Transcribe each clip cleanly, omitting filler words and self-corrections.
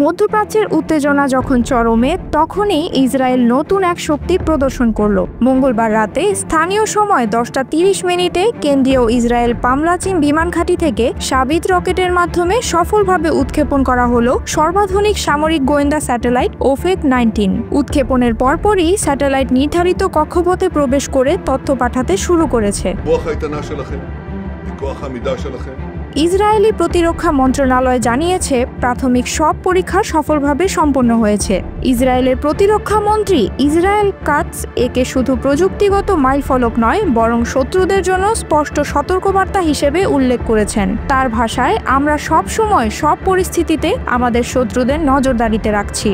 মধ্যপ্রাচ্যের উত্তেজনা যখন চরমে, তখনই ইসরায়েল নতুন এক শক্তি প্রদর্শন করল। মঙ্গলবার রাতে স্থানীয় সময় 10:30 কেন্দ্রীয় ইসরায়েল পামলাচিম বিমান ঘাঁটি থেকে সাবিত রকেটের মাধ্যমে সফলভাবে উৎক্ষেপণ করা হলো সর্বাধুনিক সামরিক গোয়েন্দা স্যাটেলাইট ওফেক 19। উৎক্ষেপণের পরপরই স্যাটেলাইট নির্ধারিত কক্ষপথে প্রবেশ করে তথ্য পাঠাতে শুরু করেছে। ইসরায়েলি প্রতিরক্ষা মন্ত্রণালয় জানিয়েছে, প্রাথমিক সব পরীক্ষা সফলভাবে সম্পন্ন হয়েছে। ইসরায়েলের প্রতিরক্ষা মন্ত্রী ইসরায়েল কাটস একে শুধু প্রযুক্তিগত মাইলফলক নয়, বরং শত্রুদের জন্য স্পষ্ট সতর্কবার্তা হিসেবে উল্লেখ করেছেন। তার ভাষায়, আমরা সব সময় সব পরিস্থিতিতে আমাদের শত্রুদের নজরদারিতে রাখছি।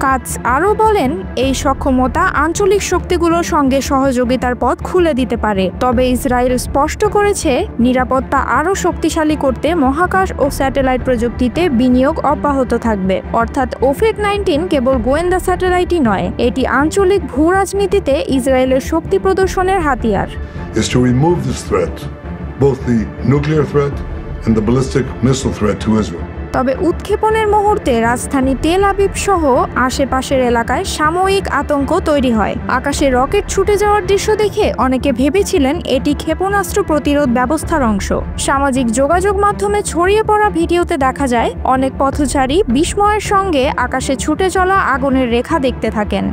কাটস আরও বলেন, এই সক্ষমতা আঞ্চলিক শক্তিগুলোর সঙ্গে সহযোগিতার পথ খুলে দিতে পারে। তবে ইসরায়েল স্পষ্ট করেছে, নিরাপত্তা আরও শক্তিশালী করতে মহাকাশ ও স্যাটেলাইট প্রযুক্তিতে বিনিয়োগ অব্যাহত থাকবে। অর্থাৎ ওফেক 19 কেবল গোয়েন্দা স্যাটেলাইটই নয়, এটি আঞ্চলিক ভূরাজনীতিতে ইসরায়েলের শক্তি প্রদর্শনের হাতিয়ার। তবে উৎক্ষেপণের মুহূর্তে রাজধানী তেল আবিব সহ আশেপাশের এলাকায় সাময়িক আতঙ্ক তৈরি হয়। আকাশে রকেট ছুটে যাওয়ার দৃশ্য দেখে অনেকে ভেবেছিলেন এটি ক্ষেপণাস্ত্র প্রতিরোধ ব্যবস্থার অংশ। সামাজিক যোগাযোগ মাধ্যমে ছড়িয়ে পড়া ভিডিওতে দেখা যায়, অনেক পথচারী বিস্ময়ের সঙ্গে আকাশে ছুটে চলা আগুনের রেখা দেখতে থাকেন।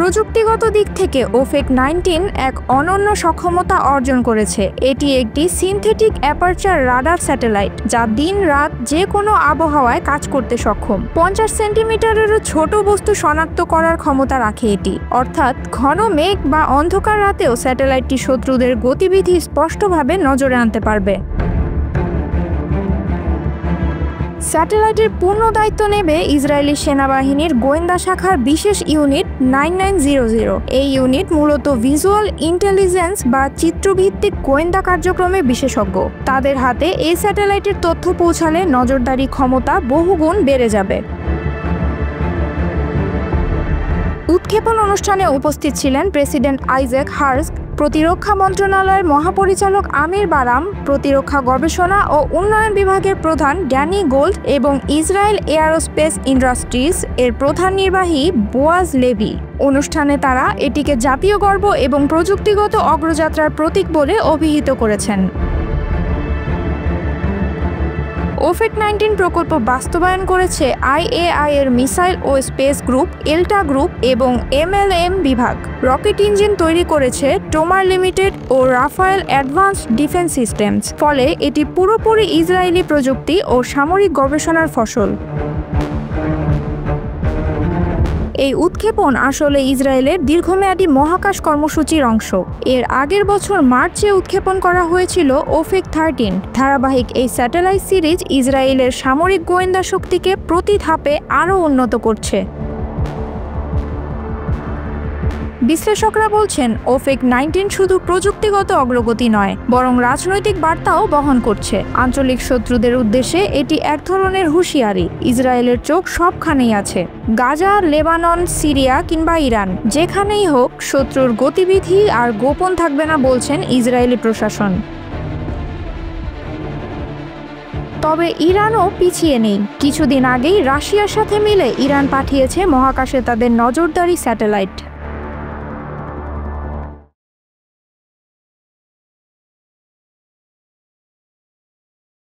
প্রযুক্তিগত দিক থেকে ওফেক 19 এক অনন্য সক্ষমতা অর্জন করেছে। এটি একটি সিনথেটিক অ্যাপারচার রাডার স্যাটেলাইট, যা দিন রাত যে কোনো আবহাওয়ায় কাজ করতে সক্ষম। 50 সেন্টিমিটারেরও ছোট বস্তু শনাক্ত করার ক্ষমতা রাখে এটি। অর্থাৎ ঘন মেঘ বা অন্ধকার রাতেও স্যাটেলাইটটি শত্রুদের গতিবিধি স্পষ্টভাবে নজরে আনতে পারবে। স্যাটেলাইটের পূর্ণ দায়িত্ব নেবে ইসরায়েলি সেনাবাহিনীর গোয়েন্দা শাখার বিশেষ ইউনিট 9900। এই ইউনিট মূলত ভিজুয়াল ইন্টেলিজেন্স বা চিত্রভিত্তিক গোয়েন্দা কার্যক্রমে বিশেষজ্ঞ। তাদের হাতে এই স্যাটেলাইটের তথ্য পৌঁছালে নজরদারি ক্ষমতা বহুগুণ বেড়ে যাবে। উৎক্ষেপণ অনুষ্ঠানে উপস্থিত ছিলেন প্রেসিডেন্ট আইজ্যাক হার্জ, প্রতিরক্ষা মন্ত্রণালয়ের মহাপরিচালক আমির বারাম, প্রতিরক্ষা গবেষণা ও উন্নয়ন বিভাগের প্রধান ড্যানি গোল্ড এবং ইসরায়েল এয়ারোস্পেস ইন্ডাস্ট্রিজ এর প্রধান নির্বাহী বোয়াজ লেভি। অনুষ্ঠানে তারা এটিকে জাতীয় গর্ব এবং প্রযুক্তিগত অগ্রযাত্রার প্রতীক বলে অভিহিত করেছেন। ওফেক 19 প্রকল্প বাস্তবায়ন করেছে IAI এর মিসাইল ও স্পেস গ্রুপ, এল্টা গ্রুপ এবং MLM বিভাগ। রকেট ইঞ্জিন তৈরি করেছে টোমার লিমিটেড ও রাফায়েল অ্যাডভান্সড ডিফেন্স সিস্টেমস। ফলে এটি পুরোপুরি ইসরায়েলি প্রযুক্তি ও সামরিক গবেষণার ফসল। এই উৎক্ষেপণ আসলে ইসরায়েলের দীর্ঘমেয়াদী মহাকাশ কর্মসূচির অংশ। এর আগের বছর মার্চে উৎক্ষেপণ করা হয়েছিল ওফেক 13। ধারাবাহিক এই স্যাটেলাইট সিরিজ ইসরায়েলের সামরিক গোয়েন্দা শক্তিকে প্রতি ধাপে আরও উন্নত করছে। বিশ্লেষকরা বলছেন, ওফেক 19 শুধু প্রযুক্তিগত অগ্রগতি নয়, বরং রাজনৈতিক বার্তাও বহন করছে। আঞ্চলিক শত্রুদের উদ্দেশ্যে এটি এক ধরনের হুঁশিয়ারি। ইসরায়েলের চোখ সবখানেই আছে, গাজা, লেবানন, সিরিয়া কিংবা ইরান। যেখানেই হোক, শত্রুর গতিবিধি আর গোপন থাকবে না বলছেন ইসরায়েলি প্রশাসন। তবে ইরানও পিছিয়ে নেই। কিছুদিন আগেই রাশিয়ার সাথে মিলে ইরান পাঠিয়েছে মহাকাশে তাদের নজরদারি স্যাটেলাইট।